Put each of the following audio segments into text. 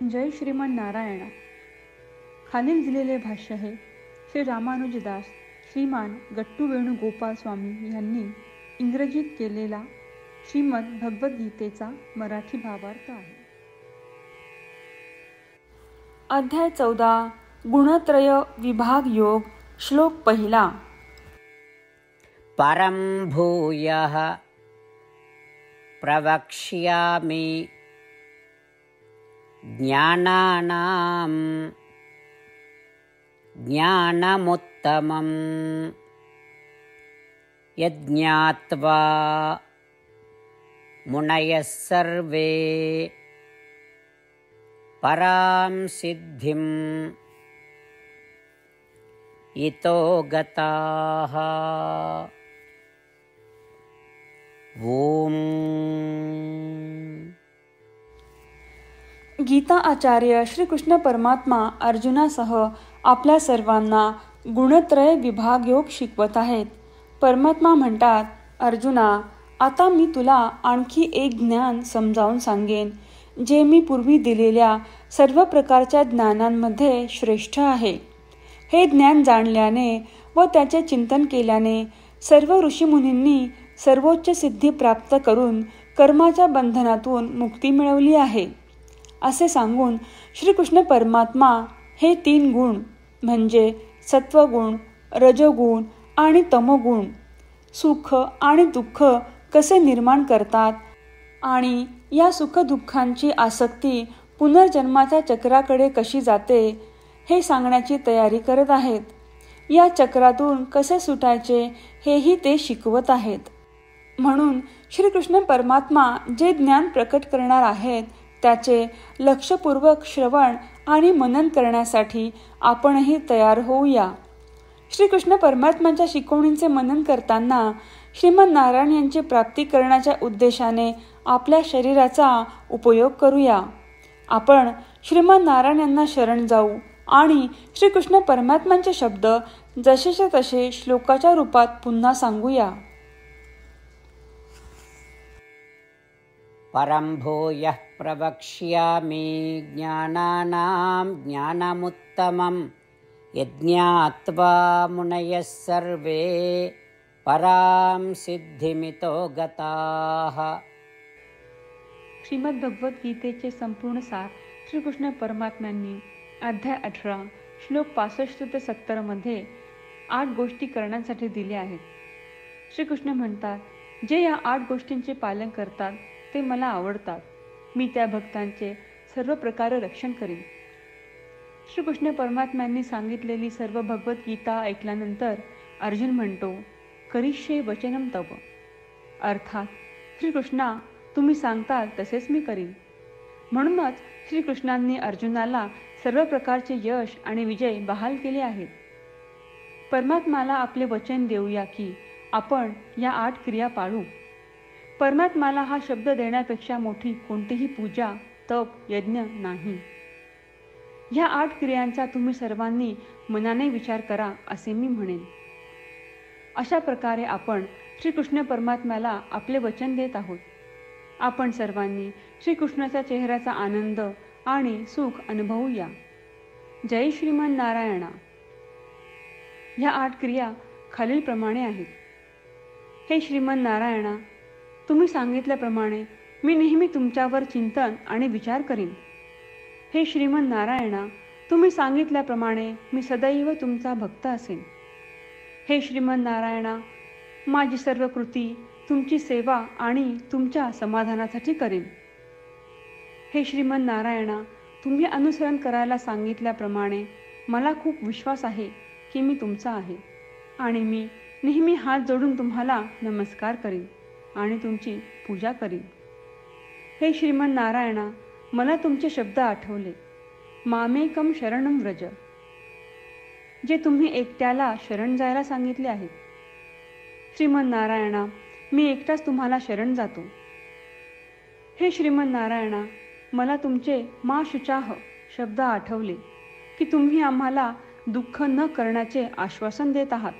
जय श्रीमन नारायणा. खालील दिलेले भाष्य हे श्री रामानुजदास श्रीमान गट्टू वेणुगोपाल स्वामी यांनी इंग्रजीत केलेला श्रीमद भगवद्गीतेचा मराठी भावार्थ आहे. अध्याय 14 गुणत्रय विभाग योग. श्लोक पहिला. परं भूयः प्रवक्ष्यामि ज्ञानानां ज्ञानमुत्तमं यज्ञात्वा मुनयः सर्वे परां सिद्धिं इतो गताः. ओम. गीता आचार्य श्रीकृष्ण परमात्मा अर्जुनासह आपल्या सर्वांना गुणत्रय विभाग योग शिकवत आहेत. परमात्मा म्हणतात, अर्जुना, आता मी तुला आणखी एक ज्ञान समजावून सांगेन, जे मी पूर्वी दिलेल्या सर्व प्रकारच्या ज्ञानांमध्ये श्रेष्ठ आहे. हे ज्ञान जाणल्याने व त्याचे चिंतन केल्याने सर्व ऋषीमुनींनी सर्वोच्च सिद्धी प्राप्त करून कर्माच्या बंधनातून मुक्ती मिळवली आहे. असे सांगून श्रीकृष्ण परमात्मा हे 3 गुण म्हणजे सत्वगुण, रजोगुण आणि तमोगुण सुख आणि दुःख कसे निर्माण करतात आणि या सुख दुःखांची आसक्ती पुनर्जन्माच्या चक्राकडे कशी जाते हे सांगण्याची तयारी करत आहेत. या चक्रातून कसे सुटायचे हेही ते शिकवत आहेत. म्हणून श्रीकृष्ण परमात्मा जे ज्ञान प्रकट करणार आहेत त्याचे लक्षपूर्वक श्रवण आणि मनन करण्यासाठी आपणही तयार होऊया. श्रीकृष्ण परमात्म्याच्या शिकवणींचे मनन करताना श्रीमन नारायण यांची प्राप्ती करण्याच्या उद्देशाने आपल्या शरीराचा उपयोग करूया. आपण श्रीमन नारायण यांना शरण जाऊ आणि श्रीकृष्ण परमात्म्यांचे शब्द जसेच्या तसे श्लोकाच्या रूपात पुन्हा सांगूया. परं भूयः प्रवक्ष्यामि ज्ञानानां ज्ञानमुत्तमं यज्ञात्वा मुनयः सर्वे परां सिद्धिमितो गताः. श्रीमद भगवद्गीतेचे संपूर्ण सार श्रीकृष्ण परमात्म्यांनी अध्याय 18 श्लोक 65 ते 70 मध्ये 8 गोष्टी करण्यासाठी दिल्या आहेत. श्रीकृष्ण म्हणतात, जे या 8 गोष्टींचे पालन करतात ते मला आवडतात. मी त्या भक्तांचे सर्व प्रकारे रक्षण करीन. श्रीकृष्ण परमात्म्यांनी सांगितलेली सर्व भगवद्गीता ऐकल्यानंतर अर्जुन म्हणतो, करिष्ये वचनम तव. अर्थात श्रीकृष्णा, तुम्ही सांगताल तसेच मी करीन. म्हणूनच श्रीकृष्णांनी अर्जुनाला सर्व प्रकारचे यश आणि विजय बहाल केले आहेत. परमात्म्याला आपले वचन देऊया की आपण या 8 क्रिया पाळू. परमात्म्याला हा शब्द देण्यापेक्षा मोठी कोणतीही पूजा, तप, यज्ञ नाही. ह्या 8 क्रियांचा तुम्ही सर्वांनी मनाने विचार करा असे मी म्हणेन. अशा प्रकारे आपण श्रीकृष्ण परमात्म्याला आपले वचन देत आहोत. आपण सर्वांनी श्रीकृष्णाच्या चेहऱ्याचा आनंद आणि सुख अनुभवूया. जय श्रीमन नारायणा. ह्या 8 क्रिया खालीलप्रमाणे आहेत. हे श्रीमन नारायणा, तुम्ही सांगितल्याप्रमाणे मी नेहमी तुमच्यावर चिंतन आणि विचार करीन. हे श्रीमन नारायणा, तुम्ही सांगितल्याप्रमाणे मी सदैव तुमचा भक्त असेन. हे श्रीमन नारायणा, माझी सर्व कृती तुमची सेवा आणि तुमच्या समाधानासाठी करीन. हे श्रीमन नारायणा, तुम्ही अनुसरण करायला सांगितल्याप्रमाणे मला खूप विश्वास आहे की मी तुमचा आहे आणि मी नेहमी हात जोडून तुम्हाला नमस्कार करीन आणि तुमची पूजा करीन. हे श्रीमन नारायणा, मला तुमचे शब्द आठवले. मामेकम शरणम व्रज, जे तुम्ही एकट्याला शरण जायला सांगितले आहेत. श्रीमन नारायणा, मी एकटाच तुम्हाला शरण जातो. हे श्रीमन नारायणा, मला तुमचे मा शुचाह शब्द आठवले की तुम्ही आम्हाला दुःख न करण्याचे आश्वासन देत आहात.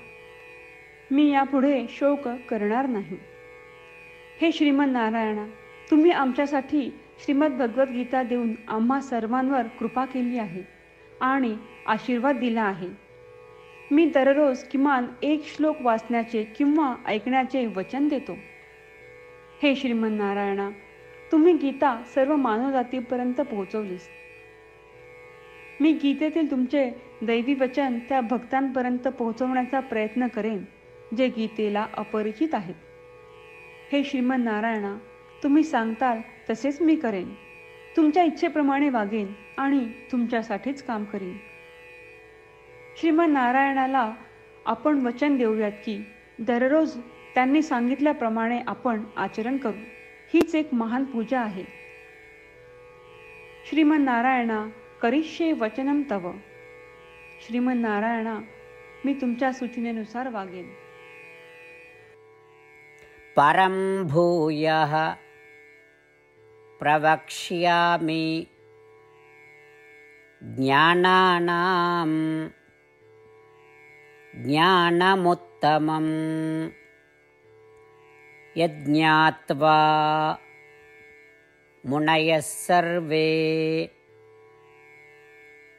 मी यापुढे शोक करणार नाही. हे श्रीमन नारायणा, तुम्ही आमच्यासाठी श्रीमद भगवद्गीता देऊन आम्हा सर्वांवर कृपा केली आहे आणि आशीर्वाद दिला आहे. मी दररोज किमान एक श्लोक वाचण्याचे किंवा ऐकण्याचे वचन देतो. हे श्रीमन्नारायणा, तुम्ही गीता सर्व मानवजातीपर्यंत पोहोचवलीस. मी गीतेतील तुमचे दैवी वचन त्या भक्तांपर्यंत पोहोचवण्याचा प्रयत्न करेन जे गीतेला अपरिचित आहेत. हे श्रीमन्नारायणा, तुम्ही सांगताल तसेच मी करेन. तुमच्या इच्छेप्रमाणे वागेन आणि तुमच्यासाठीच काम करीन. श्रीमन्नारायणाला आपण वचन देऊयात की दररोज त्यांनी सांगितल्याप्रमाणे आपण आचरण करू. हीच एक महान पूजा आहे. श्रीमन्नारायणा, करिष्ये वचनम तव. श्रीमन्नारायणा, मी तुमच्या सूचनेनुसार वागेन. परं भूयः प्रवक्ष्यामि ज्ञानानां ज्ञानमुत्तमं यज्ञात्वा मुनयः सर्वे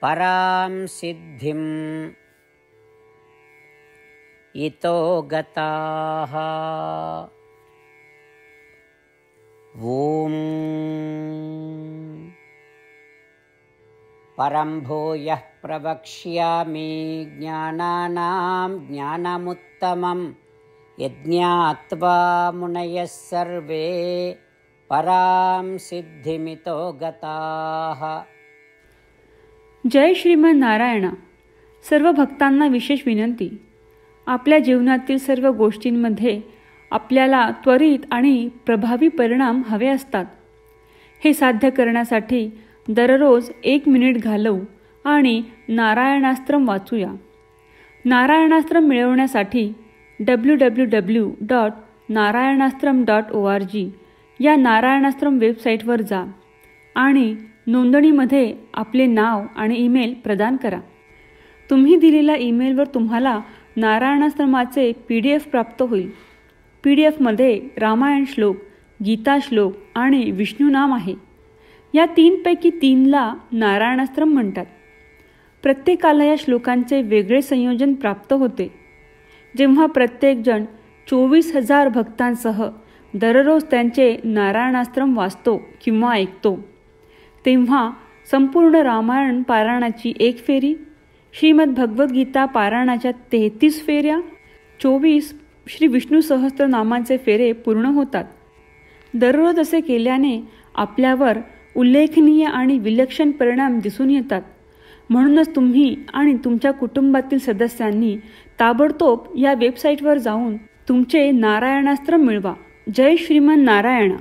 परां सिद्धिं इतो गताः. ॐ परं भूयः प्रवक्ष्यामि ज्ञानानां ज्ञानमुत्तमं यज्ञात्वा मुनयः सर्वे परां सिद्धिमितो गताः. जय श्रीमन्नारायणा. सर्व भक्तांना विशेष विनंती. आपल्या जीवनातील सर्व गोष्टींमध्ये आपल्याला त्वरित आणि प्रभावी परिणाम हवे असतात. हे साध्य करण्यासाठी दररोज 1 मिनिट घालवू आणि नारायणास्त्रम वाचूया. नारायणास्त्रम मिळवण्यासाठी www.narayanaastram.org या नारायणास्त्रम वेबसाईटवर जा आणि नोंदणीमध्ये आपले नाव आणि ईमेल प्रदान करा. तुम्ही दिलेल्या ईमेलवर तुम्हाला नारायणास्त्रमाचे PDF प्राप्त होईल. PDFमध्ये रामायण श्लोक, गीता श्लोक आणि विष्णू नाम आहे. या 3पैकी 3ला नारायणास्त्रम म्हणतात. प्रत्येकाला या श्लोकांचे वेगळे संयोजन प्राप्त होते. जेव्हा प्रत्येकजण 24,000 भक्तांसह दररोज त्यांचे नारायणास्त्रम वाचतो किंवा ऐकतो, तेव्हा संपूर्ण रामायण पारायणाची 1 फेरी, श्रीमद भगवद्गीता पारायणाच्या 33 फेऱ्या, 24 श्री विष्णू सहस्त्रनामांचे फेरे पूर्ण होतात. दररोज असे केल्याने आपल्यावर उल्लेखनीय आणि विलक्षण परिणाम दिसून येतात. म्हणूनच तुम्ही आणि तुमच्या कुटुंबातील सदस्यांनी ताबडतोब या वेबसाईटवर जाऊन तुमचे नारायणास्त्र मिळवा. जय श्रीमन्नारायणा.